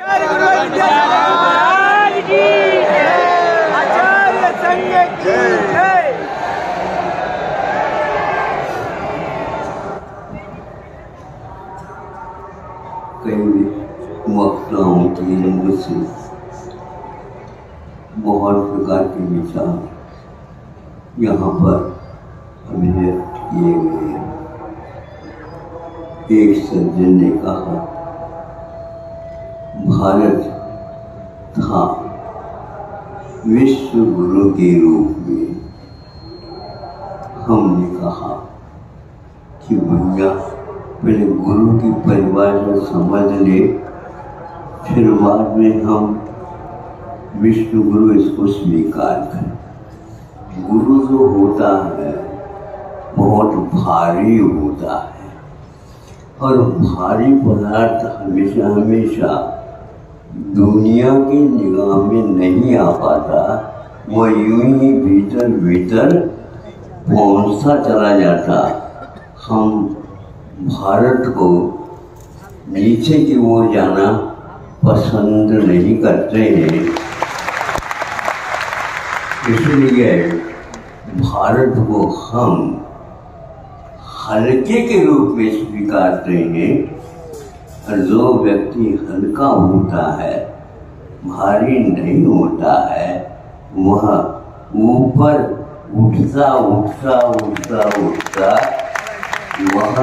आचार्य संघ की जय। कई वक्ताओं की मुझसे बहुत प्रकार के विचार यहाँ पर अभिव्यक्त किए गए हैं। एक सज्जन ने कहा, भारत था विश्व गुरु के रूप में। हमने कहा कि भैया पहले गुरु की परिभाषा समझ ले, फिर बाद में हम विष्णु गुरु इसको स्वीकार करें। गुरु जो होता है बहुत भारी होता है, और भारी पदार्थ हमेशा हमेशा दुनिया की निगाह में नहीं आ पाता। वो यूं ही भीतर भीतर पहुंचता चला जाता। हम भारत को नीचे की ओर जाना पसंद नहीं करते हैं, इसलिए भारत को हम हल्के के रूप में स्वीकारते हैं। और जो व्यक्ति हल्का होता है, भारी नहीं होता है, वह ऊपर उठता उठता उठता उठता वह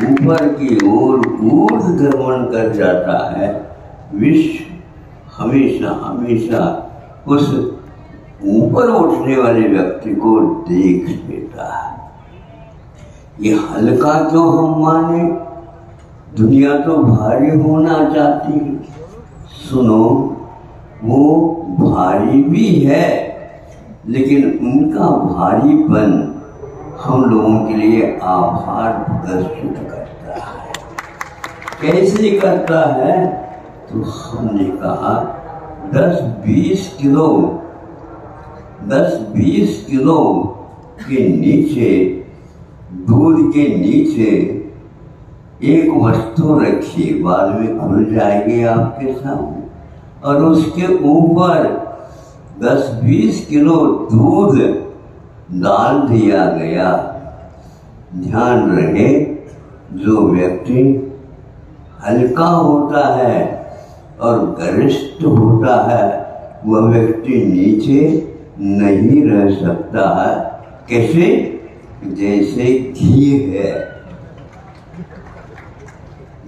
ऊपर की ओर ऊर्ध्वगमन कर जाता है। विश्व हमेशा हमेशा उस ऊपर उठने वाले व्यक्ति को देख लेता है। ये हल्का क्यों हम माने? दुनिया तो भारी होना चाहती है। सुनो, वो भारी भी है, लेकिन उनका भारीपन हम लोगों के लिए आभार प्रदर्शित करता है। कैसे करता है? तो हमने कहा 10-20 किलो के नीचे, दूध के नीचे एक वस्तु रखिए, बाद में खुल जाएगी आपके सामने, और उसके ऊपर 10-20 किलो दूध डाल दिया गया। ध्यान रहे, जो व्यक्ति हल्का होता है और गरिष्ठ होता है, वह व्यक्ति नीचे नहीं रह सकता है। कैसे? जैसे घी है।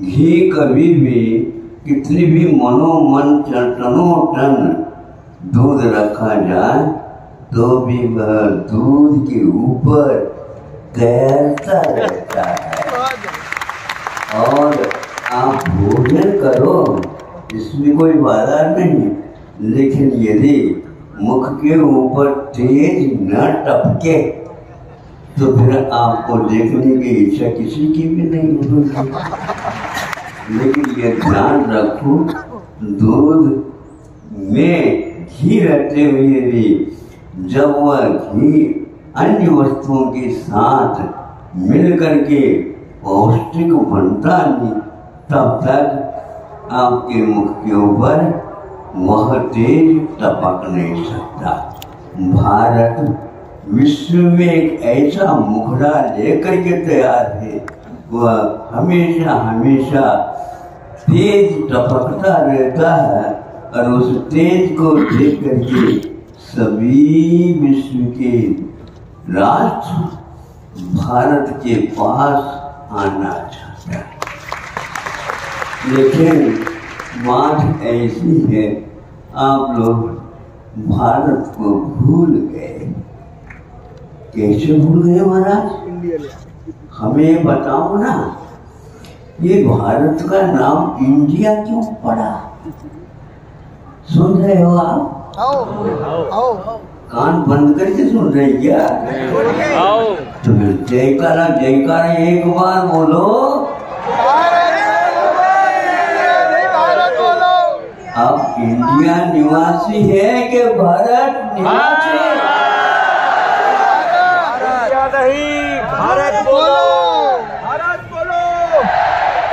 घी कभी भी कितनी भी मनोमन टनों टन दूध रखा जाए तो भी वह दूध के ऊपर तैरता रहता है। और आप भोजन करो, इसमें कोई बाधा नहीं, लेकिन यदि मुख के ऊपर तेज न टपके तो फिर आपको देखने की इच्छा किसी की भी नहीं होगी। लेकिन ये ध्यान रखो, दूध में घी रहते हुए भी जब वह घी अन्य वस्तुओं के साथ मिल करके पौष्टिक बनता नहीं, तब तक आपके मुख के ऊपर वह तेज टपक नहीं सकता। भारत विश्व में एक ऐसा मुखड़ा लेकर के तैयार है, वह हमेशा हमेशा तेज टपकता रहता है। और उस तेज को देख करके सभी विश्व के राष्ट्र भारत के पास आना चाहता है। लेकिन बात ऐसी है, आप लोग भारत को भूल गए। कैसे भूल गए महाराज? हमें बताओ ना, ये भारत का नाम इंडिया क्यों पड़ा? सुन रहे हो आप? आओ। कान बंद करके सुन रहे क्या? तो जयकारा जयकारा एक बार बोलो। आप इंडिया निवासी है कि भारत निवासी? भारत बोलो, भारत बोलो।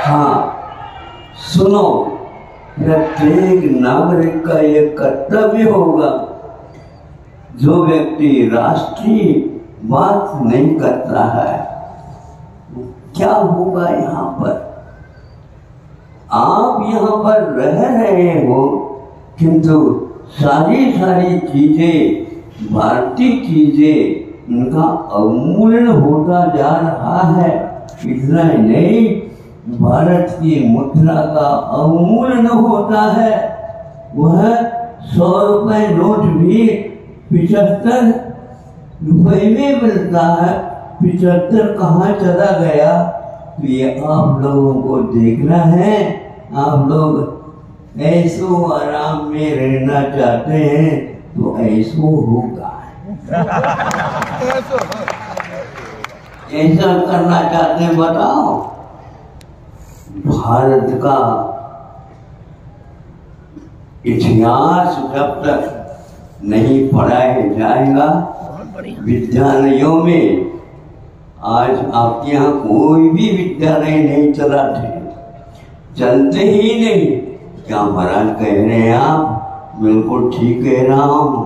हाँ, सुनो, प्रत्येक नागरिक का ये कर्तव्य होगा। जो व्यक्ति राष्ट्रीय बात नहीं करता है, क्या होगा यहाँ पर? आप यहाँ पर रह रहे हो, किंतु सारी चीजें, भारतीय चीजें, उनका अवमूल्यन होता जा रहा है। इतना ही नहीं, भारत की मुद्रा का अवमूल्यन होता है। वह 100 रुपए नोट भी 75 रुपए में मिलता है। 75 कहाँ चला गया? तो ये आप लोगों को देखना है। आप लोग ऐसो आराम में रहना चाहते हैं तो ऐसो होगा। ऐसा करना चाहते हैं, बताओ। भारत का इतिहास जब तक नहीं पढ़ाया जाएगा विद्यालयों में, आज आपके यहाँ कोई भी विद्यालय नहीं चलते ही नहीं। क्या महाराज कह रहे हैं आप? बिल्कुल ठीक कह रहा हूँ।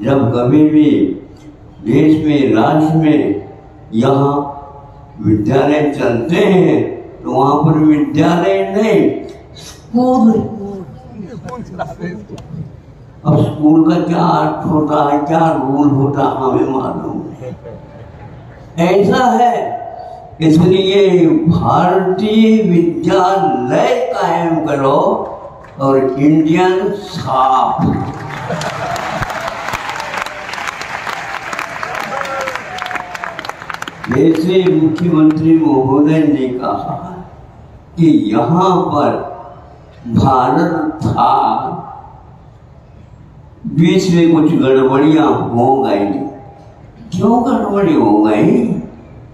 जब कभी भी देश में, राज्य में यहाँ विद्यालय चलते हैं तो वहाँ पर विद्यालय नहीं, स्कूल। अब स्कूल का क्या अर्थ होता है, क्या रूल होता है, हमें मालूम है। ऐसा है, इसलिए भारतीय विद्यालय कायम करो और इंडियन साफ। जैसे मुख्यमंत्री महोदय ने कहा कि यहाँ पर भारत था, बीच में कुछ गड़बड़ियां हो गई। क्यों गड़बड़ी हो गई?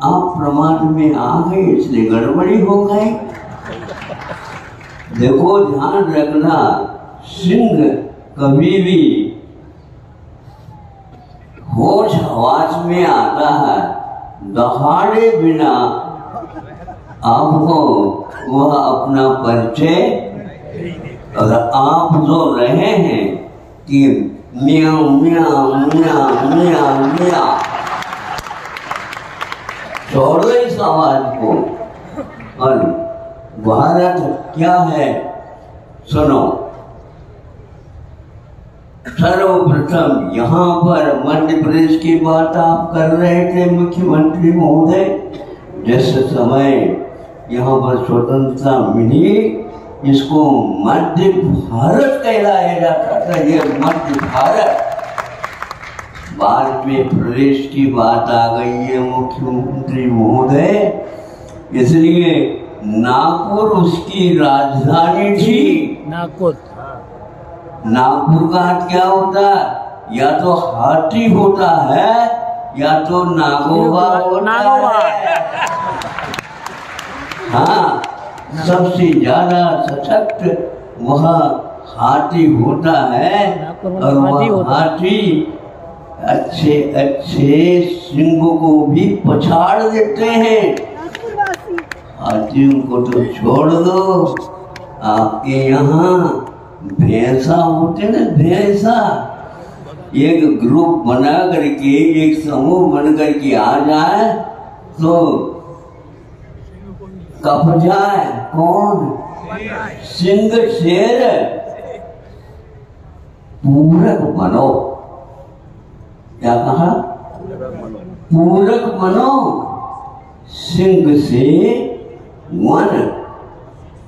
आप प्रमाद में आ गए इसलिए गड़बड़ी हो गई। देखो, ध्यान रखना, सिंह कभी भी होश हवास में आता है, दहाड़े बिना आपको वह अपना परिचय, और आप जो रहे हैं कि म्याऊ म्याऊ म्याऊ म्याऊ म्याऊ, छोड़ो इस आवाज को। और भारत क्या है सुनो। सर्वप्रथम यहाँ पर मध्य प्रदेश की बात आप कर रहे थे मुख्यमंत्री महोदय। जिस समय यहाँ पर स्वतंत्रता मिली, इसको मध्य भारत कहलाया जाता था। ये मध्य भारत, बाद में प्रदेश की बात आ गई है मुख्यमंत्री महोदय, इसलिए नागपुर उसकी राजधानी थी। नागपुर का क्या होता है? या तो हाथी होता है या तो नागोबा होता है। हाँ, सबसे ज्यादा सशक्त वह हाथी होता है, और वह हाथी अच्छे सिंह को भी पछाड़ देते हैं। हाथियों को तो छोड़ दो, आपके यहाँ भैंसा होते ना, भैंसा, एक ग्रुप बना करके, एक समूह बन करके आ जाए तो कप जाए। कौन? सिंह शेर। पूरक बनो। क्या कहा? पूरक बनो, सिंह से वन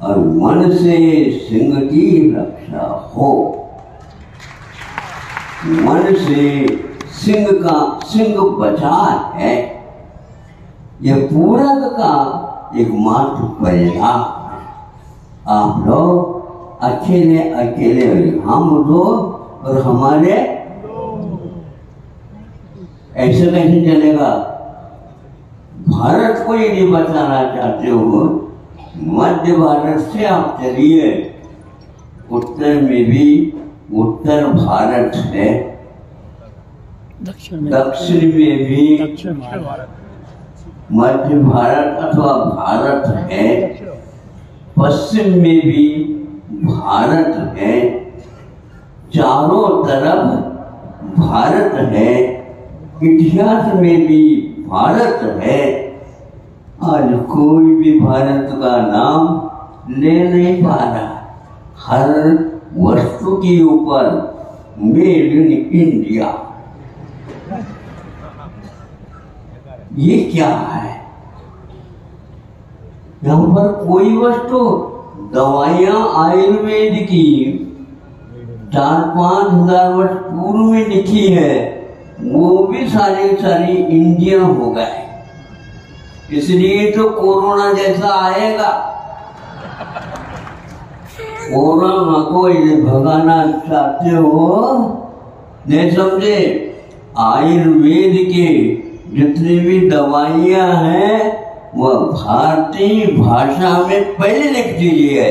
और वन से सिंह की रक्षा हो। वन से सिंह बचा है। यह पूरक का एकमात्र परिणाम है। आप लोग अकेले हम दो और हमारे, ऐसे कैसे चलेगा? भारत को यदि बचाना चाहते हो, मध्य भारत से आप चलिए, उत्तर में भी उत्तर भारत है, दक्षिण में भी मध्य भारत अथवा भारत है, पश्चिम में भी भारत है, चारों तरफ भारत है, इतिहास में भी भारत है। आज कोई भी भारत का नाम ले नहीं पा रहा। हर वस्तु के ऊपर मेड इन इंडिया, ये क्या है? यहाँ पर कोई वस्तु, दवाइयां आयुर्वेद की 4-5 हजार वर्ष पूर्व में लिखी है, वो भी सारी इंडियन हो गए। इसलिए तो कोरोना जैसा आएगा। कोरोना को ये भगाना चाहते हो, नहीं समझे? आयुर्वेद के जितनी भी दवाइयां हैं वह भारतीय भाषा में पहले लिख दीजिए।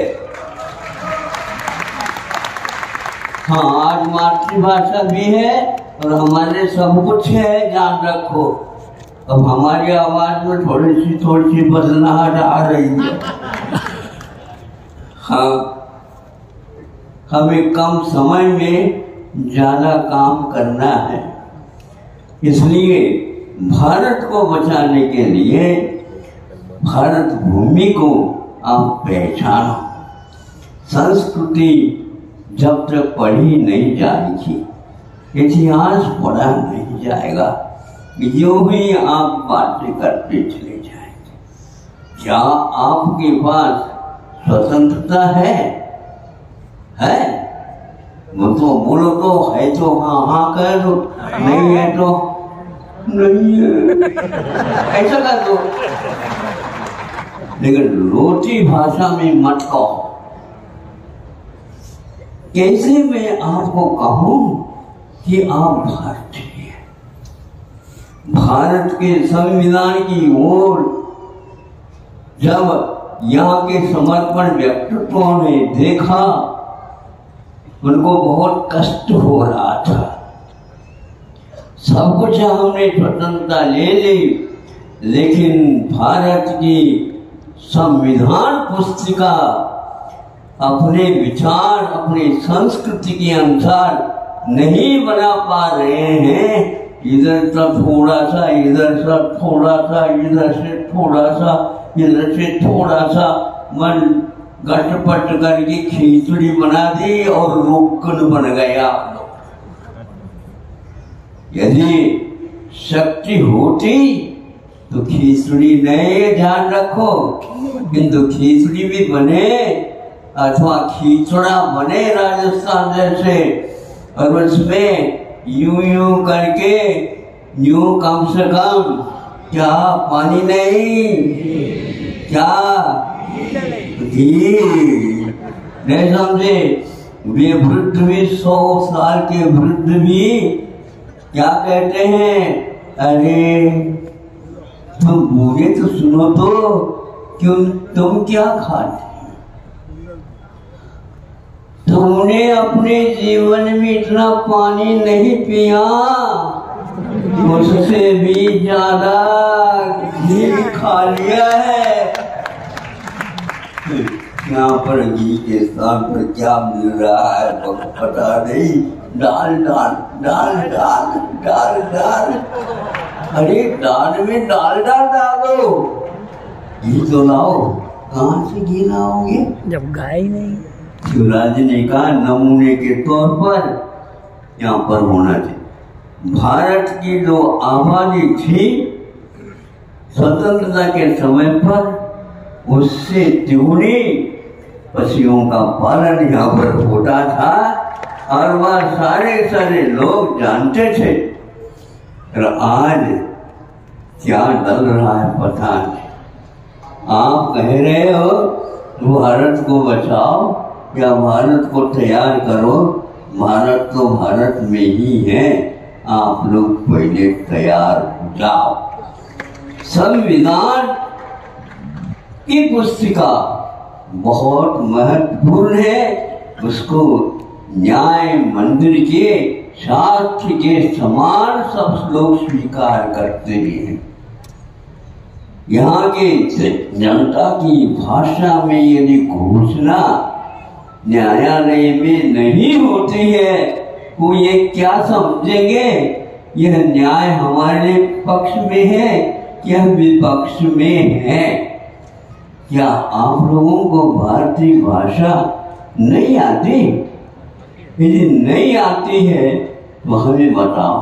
हाँ, आज मातृभाषा भी है और हमारे सब कुछ है, जान रखो। अब हमारी आवाज में थोड़ी सी बदलाहट आ रही है। हाँ, हमें कम समय में ज्यादा काम करना है, इसलिए भारत को बचाने के लिए भारत भूमि को आप पहचानो। संस्कृति जब तक पढ़ी नहीं जाएगी, इतिहास पढ़ा नहीं जाएगा, यूं ही आप बातें करते चले जाएंगे। क्या आपके पास स्वतंत्रता है? वो तो बोलो तो है, तो हाँ हाँ कह दो, नहीं है तो नहीं है, ऐसा कर दो। लेकिन रोटी भाषा में मत कहो। कैसे मैं आपको कहूं कि आप भारतीय हैं? भारत के संविधान की ओर जब यहाँ के समर्पण व्यक्तित्वों ने देखा, उनको बहुत कष्ट हो रहा था। सब कुछ हमने स्वतंत्रता ले ली, लेकिन भारत की संविधान पुस्तिका अपने विचार, अपनी संस्कृति के अनुसार नहीं बना पा रहे हैं। इधर से थोड़ा सा, इधर से थोड़ा सा, इधर से थोड़ा सा, इधर से थोड़ा सा मन गटपट करके खिचड़ी बना दी और रोकन बन गया आप लोग। यदि शक्ति होती तो खिचड़ी नहीं, ध्यान रखो, किंतु खिचड़ी भी बने अथवा खिचड़ा बने राजस्थान जैसे, और उसमें यूं करके यूं कम से कम क्या पानी नहीं, क्या नहीं समझे? वे वृद्ध भी 100 साल के वृद्ध भी क्या कहते हैं? अरे तुम बूढ़े तो सुनो तो, क्यों तुम क्या खाते? तुमने अपने जीवन में इतना पानी नहीं पिया, उससे भी ज्यादा घी खा लिया है। यहाँ पर घी के स्थान पर क्या मिल रहा है तो पता नहीं। दाल दाल दाल दाल दाल दाल, अरे दाल में दाल दाल डालो, घी तो लाओ। कहाँ से घी लाओगे जब गाय नहीं? शिवराज ने कहा नमूने के तौर पर यहाँ पर होना चाहिए। भारत की जो आबादी थी स्वतंत्रता के समय पर, उससे तिगुनी पशुओं का पालन यहाँ पर होता था और वह सारे लोग जानते थे। और आज क्या डल रहा है पता नहीं। आप कह रहे हो भारत को बचाओ या भारत को तैयार करो, भारत तो भारत में ही है, आप लोग पहले तैयार हो जाओ। संविधान की पुस्तिका बहुत महत्वपूर्ण है, उसको न्याय मंदिर के शास्त्र के समान सब लोग स्वीकार करते हैं। यहाँ के जनता की भाषा में यदि घोषणा न्यायालय में नहीं होती है वो ये क्या समझेंगे यह न्याय हमारे पक्ष में है क्या विपक्ष में है। क्या आप लोगों को भारतीय भाषा नहीं आती? यदि नहीं आती है तो हमें बताओ।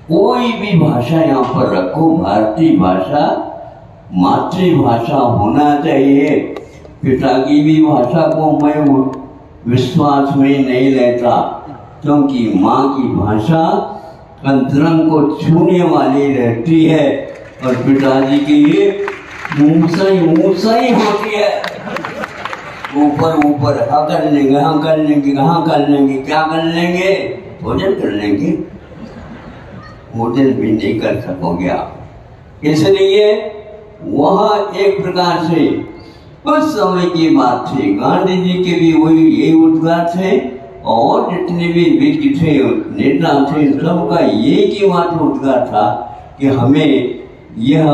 कोई भी भाषा यहाँ पर रखो, भारतीय भाषा मातृभाषा होना चाहिए। पिता की भी भाषा को मैं विश्वास में नहीं लेता, क्योंकि माँ की भाषा अंतरंग को छूने वाली रहती है और पिताजी की ये ऊंचा ही होती है। ऊपर ऊपर हाँ कर लेंगे, हाँ कर लेंगे, हाँ कर लेंगे, क्या कर लेंगे? भोजन कर लेंगे। भोजन भी नहीं कर सकोगे आप। इसलिए वह एक प्रकार से उस समय की बात थी। गांधी जी के भी वही यही उद्गार थे और जितने भी व्यक्ति थे नेता थे सबका एक ही मात्र उद्गार था कि हमें यह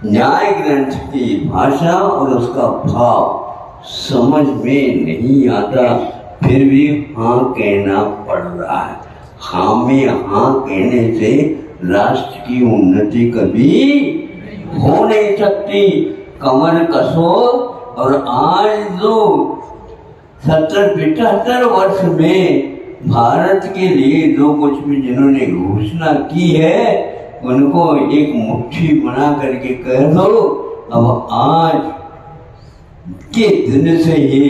न्याय ग्रंथ की भाषा और उसका भाव समझ में नहीं आता, फिर भी हाँ कहना पड़ रहा है। हाँ में हाँ कहने से राष्ट्र की उन्नति कभी हो नहीं सकती। कमर कसो और आज जो 70-75 वर्ष में भारत के लिए जो कुछ भी जिन्होंने घोषणा की है उनको एक मुट्ठी बना करके कह दो। अब आज के दिन से ही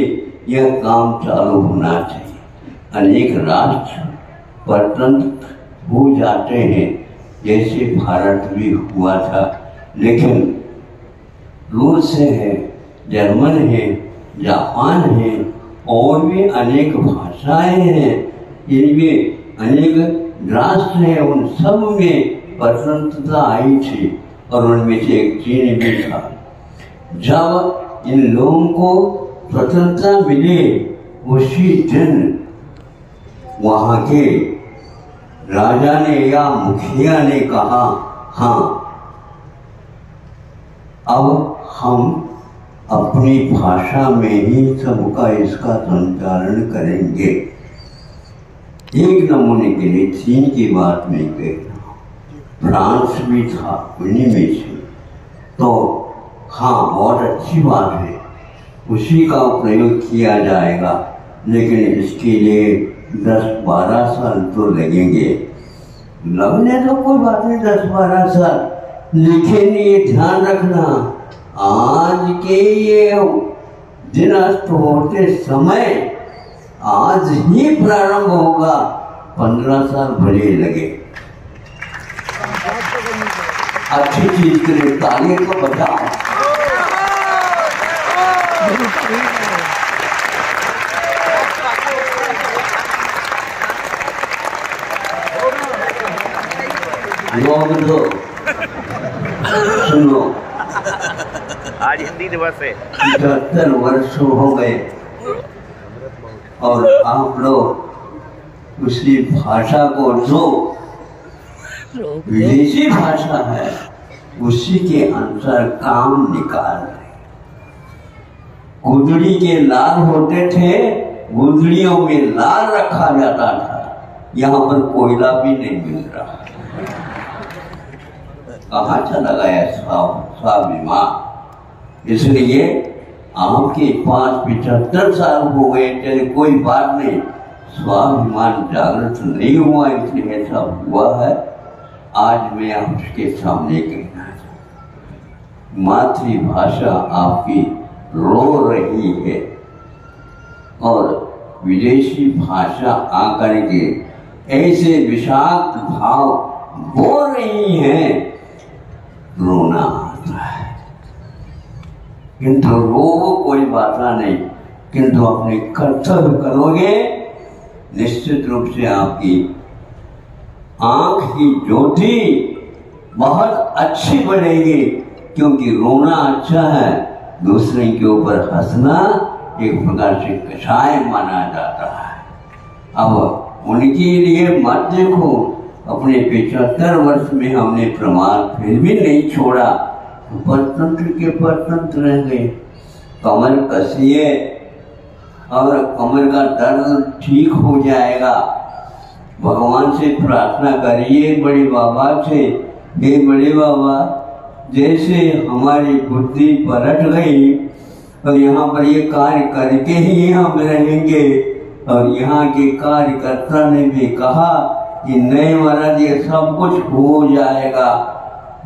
यह काम चालू होना चाहिए। अनेक राष्ट्र परतंत्र हो जाते हैं, जैसे भारत भी हुआ था, लेकिन रूस है, जर्मन है, जापान है और भी अनेक भाषाएं हैं, इनमें अनेक राष्ट्र हैं, उन सब में स्वतंत्रता आई थी और उनमें से एक चीन भी था। जब इन लोगों को स्वतंत्रता मिली उसी दिन वहां के राजा ने या मुखिया ने कहा हाँ अब हम अपनी भाषा में ही सबका इसका संचालन करेंगे। एक नमूने के लिए चीन की बात नहीं कह रहा, फ्रांस भी था उन्हीं में से। तो हाँ बहुत अच्छी बात है, उसी का प्रयोग किया जाएगा, लेकिन इसके लिए 10-12 साल तो लगेंगे। लगने तो कोई बात नहीं, 10-12 साल, लेकिन ये ध्यान रखना आज के ये दिन अस्त होते समय आज ही प्रारंभ होगा, 15 साल भले लगे। अच्छी चीज के लिए ताली को बजाओ। लोग तो सुनो, आज हिंदी दिवस है। 75 वर्ष हो गए और आप लोग उसी भाषा को जो विदेशी भाषा है उसी के अनुसार काम निकाल रहे। गुदड़ी के लाल होते थे, गुदड़ियों में लाल रखा जाता था, यहाँ पर कोयला भी नहीं मिल रहा। कहाँ चला गया स्वाभिमान? इसलिए आपके पास 75 साल हो गए, चले कोई बात नहीं, स्वाभिमान जागृत नहीं हुआ इसलिए ऐसा हुआ है। आज मैं आपके सामने कहना चाहता, मातृभाषा आपकी रो रही है और विदेशी भाषा आकर के ऐसे विषाक्त भाव बोल रही है, रोना आता है। किंतु रो कोई बात नहीं, किंतु अपने कर्तव्य करोगे, निश्चित रूप से आपकी आंख की ज्योति बहुत अच्छी बढ़ेगी, क्योंकि रोना अच्छा है, दूसरे के ऊपर हंसना एक प्रकार से कषाय माना जाता है। अब उनके लिए मत देखो, अपने 75 वर्ष में हमने प्रमाण फिर भी नहीं छोड़ा, परतंत्र के परतंत्र रह गए। कमर कसिए और कमर का दर्द ठीक हो जाएगा। भगवान से प्रार्थना करिए बड़े बाबा से, हे बड़े बाबा जैसे हमारी बुद्धि पलट गई और यहाँ पर ये कार्य करके ही हम रहेंगे, और यहाँ के कार्यकर्ता ने भी कहा कि नहीं महाराज ये सब कुछ हो जाएगा,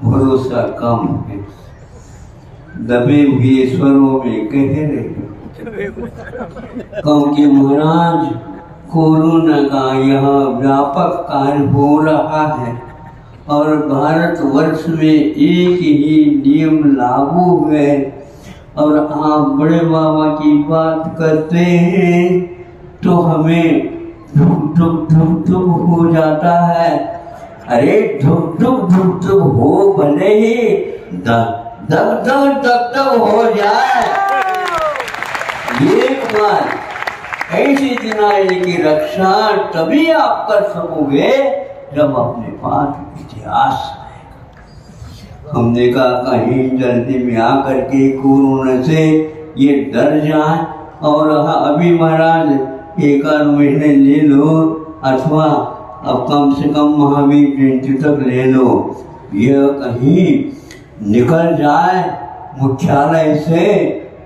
भरोसा कम है। दबे हुए स्वरों में कह रहे क्योंकि महाराज कोरोना का यह व्यापक कार्य हो रहा है और भारतवर्ष में एक ही नियम लागू है, और आप बड़े बाबा की बात करते हैं तो हमें धुक धुक धुक धुक हो जाता है। अरे धुक धुक धुक धुक हो भले ही दग दग दग दग हो जाए, एक बार ऐसी दिनाई की रक्षा तभी आप कर सकोगे जब अपने पास इतिहास आएगा। हमने कहा कहीं जल्दी में आकर के कोरोना से ये डर जाए, और अभी महाराज एक आध महीने ले लो अथवा अब कम से कम महावीर जयंती तक ले लो, यह कहीं निकल जाए मुख्यालय से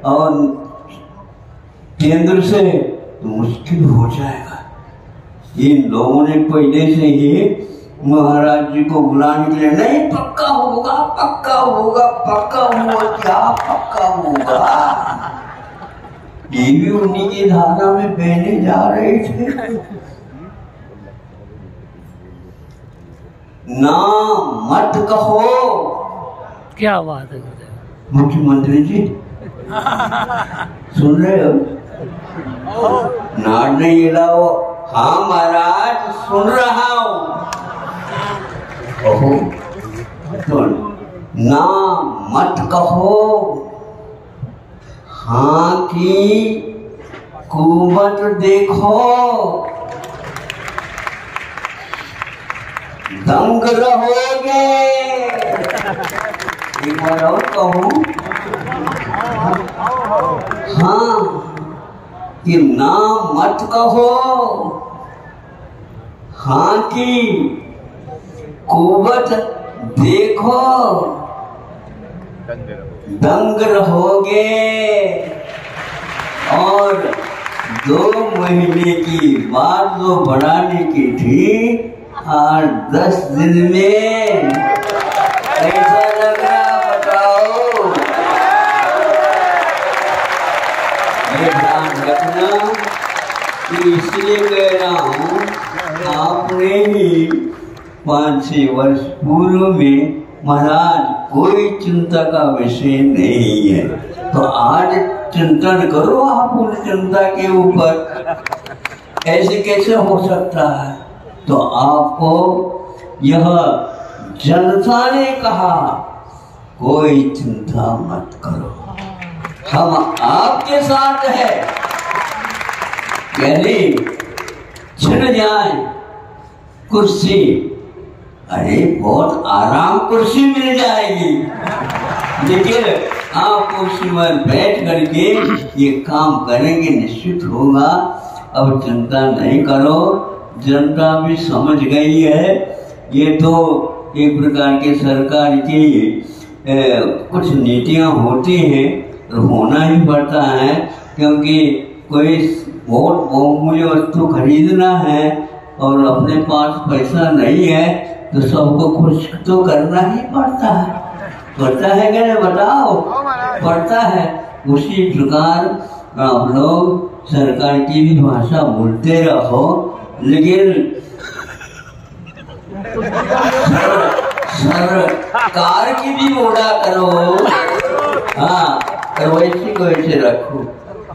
और केंद्र से तो मुश्किल हो जाएगा। इन लोगों ने पहले से ही महाराज जी को बुलाने के लिए, नहीं पक्का होगा पक्का होगा पक्का होगा, क्या पक्का होगा, ये भी उन्हीं की धारा में बहने जा रहे थे। ना मत कहो, क्या बात है मुख्यमंत्री जी सुन रहे हो? नाड़ नहीं हिलाओ। हाँ महाराज सुन रहा हूँ। तो ना मत कहो, हाँ की कुवत देखो, दंग रहोगे। एक बार और कहूँ, हाँ कि ना मत कहो, हाँ की कुवत देखो, दंग रहोगे। और 2 महीने की बात जो बढ़ाने की थी 8-10 दिन में, ऐसा लग रहा बताओ। ये ध्यान रखना कि इसलिए कह रहा हूँ, आपने ही 5-6 वर्ष पूर्व में महाराज कोई चिंता का विषय नहीं है, तो आज चिंतन करो आप उस चिंता के ऊपर। ऐसे कैसे हो सकता है? तो आपको यह जनता ने कहा कोई चिंता मत करो, हम आपके साथ है। कहले छिड़ जाए कुर्सी, अरे बहुत आराम कुर्सी मिल जाएगी, लेकिन आप कुर्सी पर बैठ करके ये काम करेंगे निश्चित होगा। अब चिंता नहीं करो, जनता भी समझ गई है। ये तो एक प्रकार के सरकार की कुछ नीतियां होती हैं, होना ही पड़ता है, क्योंकि कोई बहुत बहुमूल्य वस्तु खरीदना है और अपने पास पैसा नहीं है तो सबको खुश तो करना ही पड़ता है। पड़ता है क्या नहीं बताओ? पड़ता है। उसी प्रकार आप लोग सरकार की भी भाषा बोलते रहो, लेकिन सरकार की भी बोला करो। हाँ, और वैसे रखो।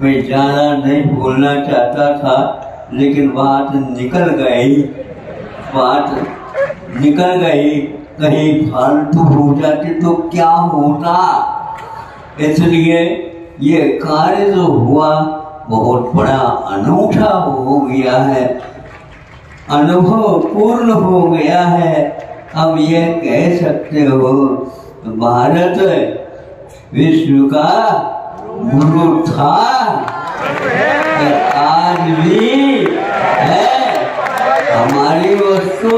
मैं ज्यादा नहीं बोलना चाहता था, लेकिन बात निकल गई, कहीं फालतू हो जाती तो क्या होता। इसलिए ये कार्य जो हुआ बहुत बड़ा अनूठा हो गया है, अनुभव पूर्ण हो गया है। अब ये कह सकते हो भारत विश्व का गुरु था, आज भी है। हमारी वस्तु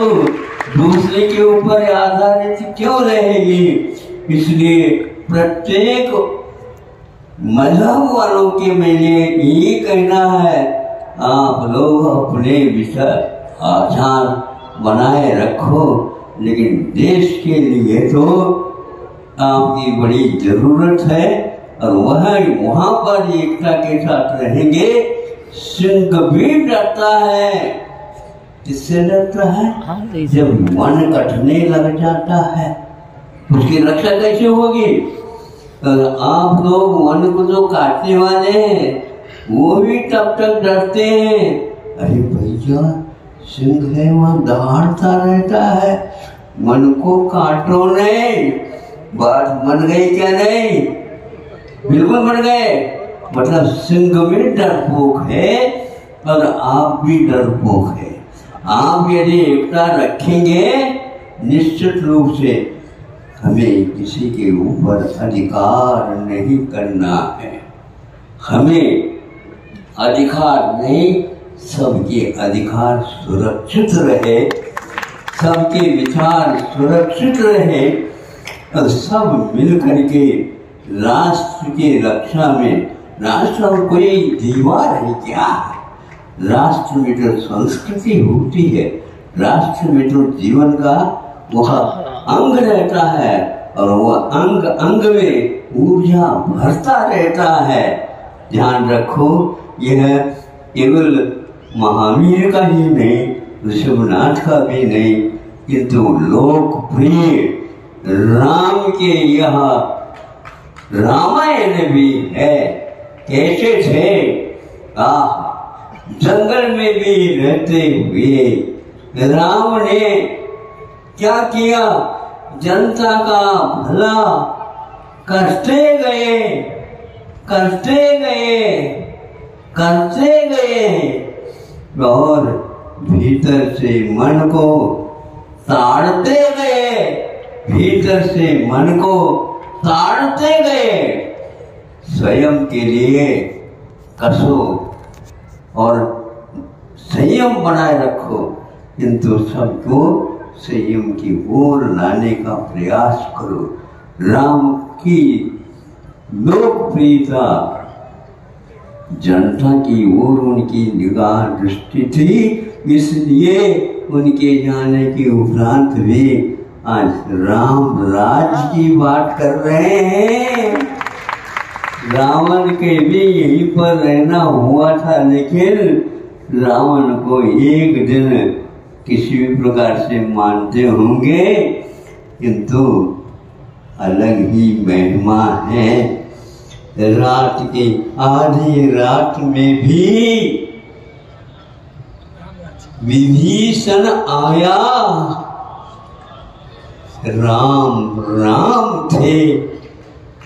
दूसरे के ऊपर आधारित क्यों रहेगी? इसलिए प्रत्येक मजहब वालों के मैंने ये कहना है, आप लोग अपने विचार आचार बनाए रखो, लेकिन देश के लिए तो आपकी बड़ी जरूरत है। और वहाँ पर एकता के साथ रहेंगे। सिंह भी डरता है। किससे डरता है? जब वन कटने लग जाता है, उसकी रक्षा कैसे होगी? अगर आप लोग वन को जो काटने वाले हैं, वो भी तब तक डरते हैं, अरे भैया सिंह है, वहाँ दहाड़ता रहता है, मन को काटो नहीं। बात बन गई क्या? नहीं, बिल्कुल बन गए। मतलब सिंह भी डरपोक है और आप भी डरपोक है। आप यदि एकता रखेंगे, निश्चित रूप से हमें किसी के ऊपर अधिकार नहीं करना है। हमें अधिकार नहीं, सबके अधिकार सुरक्षित रहे, सबके विचार सुरक्षित रहे और सब मिलकर के राष्ट्र की रक्षा में। राष्ट्र और कोई दीवार है क्या? राष्ट्र में तो संस्कृति होती है, राष्ट्र में तो जीवन का वह अंग रहता है और वह अंग अंग में ऊर्जा भरता रहता है। ध्यान रखो, यह केवल महावीर का ही नहीं, ऋषभनाथ का भी नहीं, किंतु लोकप्रिय राम के यह रामायण भी है। कैसे थे? जंगल में भी रहते हुए राम ने क्या किया? जनता का भला करते गए, करते गए, करते गए और भीतर से मन को ताड़ते गए, भीतर से मन को ताड़ते गए। स्वयं के लिए कसो और संयम बनाए रखो, किंतु सबको संयम की ओर लाने का प्रयास करो। राम की लोकप्रियता जनता की ओर उनकी निगाह दृष्टि थी, इसलिए उनके जाने के उपरांत भी आज राम राज्य की बात कर रहे हैं। रावण के भी यहीं पर रहना हुआ था, लेकिन रावण को एक दिन किसी भी प्रकार से मानते होंगे, किंतु अलग ही महिमा है। रात की आधी रात में भी विभीषण आया, राम राम थे,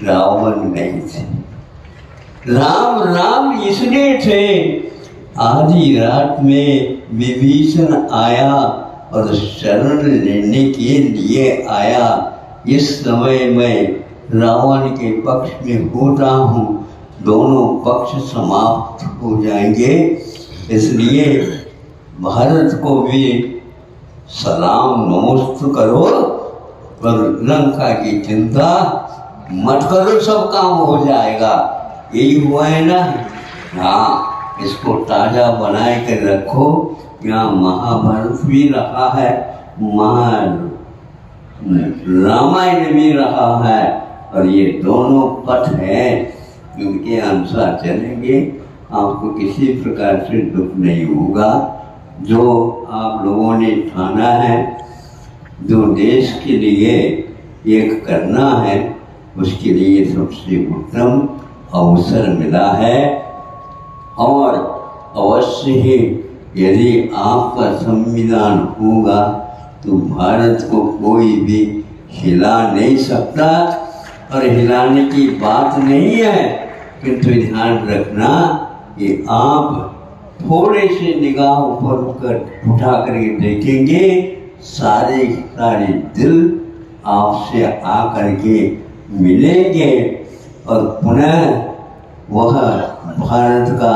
रावण नहीं थे। राम राम इसलिए थे, आधी रात में विभीषण आया और शरण लेने के लिए आया। इस समय मैं रावण के पक्ष में होता हूँ, दोनों पक्ष समाप्त हो जाएंगे। इसलिए भारत को भी सलाम नमस्ते करो और लंका की चिंता मत करो, सब काम हो जाएगा। यही हुआ है ना? हाँ, इसको ताजा बनाए कर रखो। यहाँ महाभारत भी रहा है, रामायण भी रहा है, और ये दोनों पथ हैं, उनके अनुसार चलेंगे, आपको किसी प्रकार से दुख नहीं होगा। जो आप लोगों ने ठाना है, जो देश के लिए एक करना है, उसके लिए सबसे उत्तम अवसर मिला है। और अवश्य ही यदि आपका संविधान होगा तो भारत को कोई भी हिला नहीं सकता, और हिलाने की बात नहीं है। किंतु ध्यान रखना कि आप थोड़े से निगाह ऊपर उठा करके देखेंगे, सारे दिल आपसे आकर के मिलेंगे और पुनः वह भारत का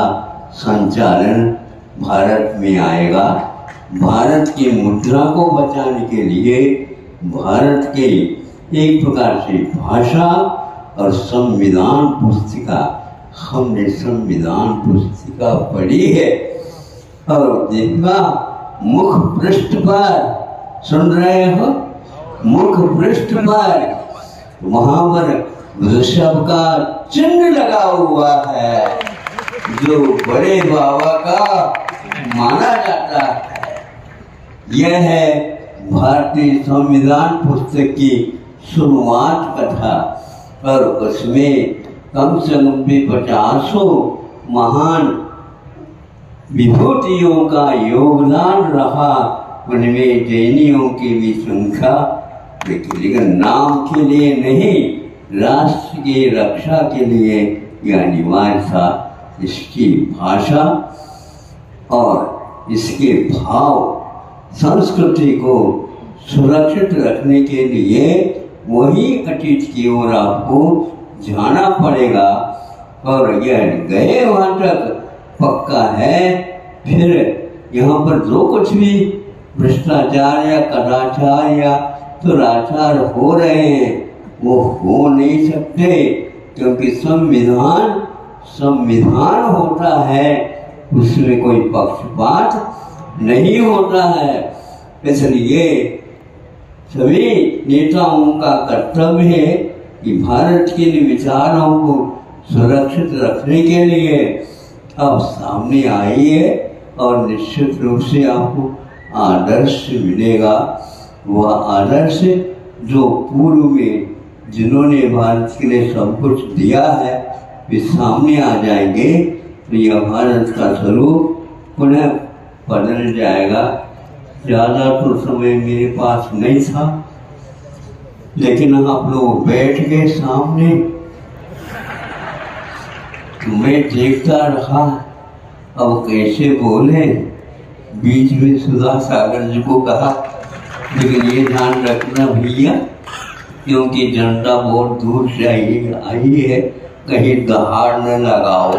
संचालन भारत में आएगा। भारत की मुद्रा को बचाने के लिए भारत के एक प्रकार से भाषा और संविधान पुस्तिका, हमने संविधान पुस्तिका पढ़ी है और देखा मुख पृष्ठ पर, सुन रहे हो, मुख पृष्ठ पर वहां पर वृषभ का चिन्ह लगा हुआ है जो बड़े बाबा का माना जाता है। यह है भारतीय संविधान पुस्तक की शुरुआत कथा और उसमें कम से कम भी 50 महान विभूतियों का योगदान रहा। उनमें जैनियों की भी संख्या, लेकिन नाम के लिए नहीं, राष्ट्र की रक्षा के लिए यह अनिवार्य था। इसकी भाषा और इसके भाव, संस्कृति को सुरक्षित रखने के लिए वही अतीत की ओर आपको जाना पड़ेगा और यह गए वहां तक पक्का है। फिर यहाँ पर जो कुछ भी भ्रष्टाचार या कदाचार या दुराचार हो रहे हैं वो हो नहीं सकते, क्योंकि संविधान संविधान होता है, उसमें कोई पक्षपात नहीं होता है। इसलिए सभी नेताओं का कर्तव्य है कि भारत के विचारों को सुरक्षित रखने के लिए अब सामने आइए और निश्चित रूप से आपको आदर्श मिलेगा। वह आदर्श जो पूर्व में जिन्होंने भारत के लिए सब कुछ दिया है वे सामने आ जाएंगे तो यह भारत का स्वरूप पुनः बदल जाएगा। ज़्यादा तो समय मेरे पास नहीं था, लेकिन आप लोग बैठ गए सामने तो मैं देखता रहा अब कैसे बोले। बीच में सुधा सागर जी को कहा, लेकिन ये ध्यान रखना भैया, क्योंकि जनता बहुत दूर से आई है, कहीं दहाड़ न लगाओ।